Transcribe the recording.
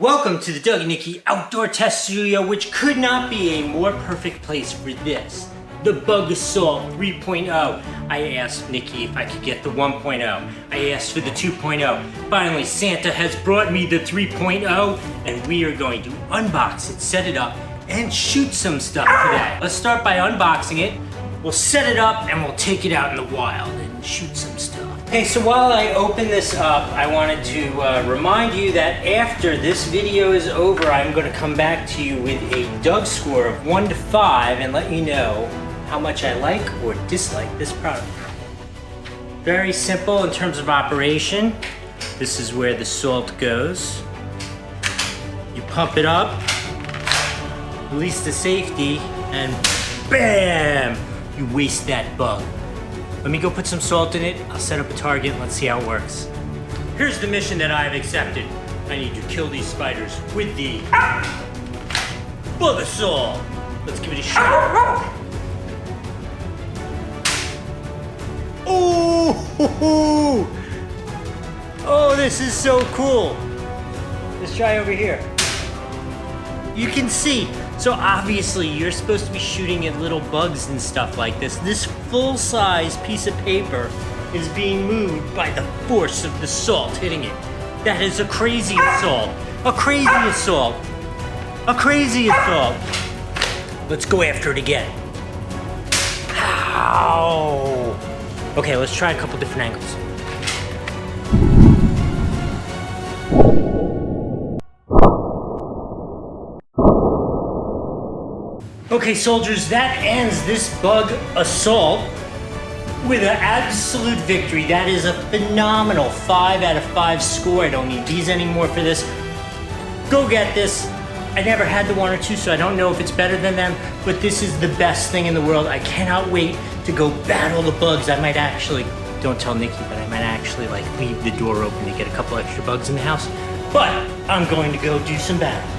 Welcome to the Doug and Nikki Outdoor Test Studio, which could not be a more perfect place for this. The BugASalt 3.0. I asked Nikki if I could get the 1.0. I asked for the 2.0. Finally, Santa has brought me the 3.0, and we are going to unbox it, set it up, and shoot some stuff today. Let's start by unboxing it. We'll set it up, and we'll take it out in the wild and shoot some stuff. Okay, so while I open this up, I wanted to remind you that after this video is over, I'm going to come back to you with a Doug score of 1 to 5 and let you know how much I like or dislike this product. Very simple in terms of operation. This is where the salt goes. You pump it up, release the safety, and bam! You waste that bug. Let me go put some salt in it. I'll set up a target and let's see how it works. Here's the mission that I've accepted. I need to kill these spiders with the BugASalt. Let's give it a shot. Oh, oh, this is so cool. Let's try over here. You can see, so obviously you're supposed to be shooting at little bugs and stuff like this. This full-size piece of paper is being moved by the force of the salt hitting it. That is a crazy assault. A crazy assault. A crazy assault. Let's go after it again. Ow. Okay, let's try a couple different angles. Okay, soldiers, that ends this BugASalt with an absolute victory. That is a phenomenal 5 out of 5 score. I don't need these anymore for this. Go get this. I never had the 1 or 2, so I don't know if it's better than them, but this is the best thing in the world. I cannot wait to go battle the bugs. I might actually, don't tell Nikki, but I might actually leave the door open to get a couple extra bugs in the house. But I'm going to go do some battle.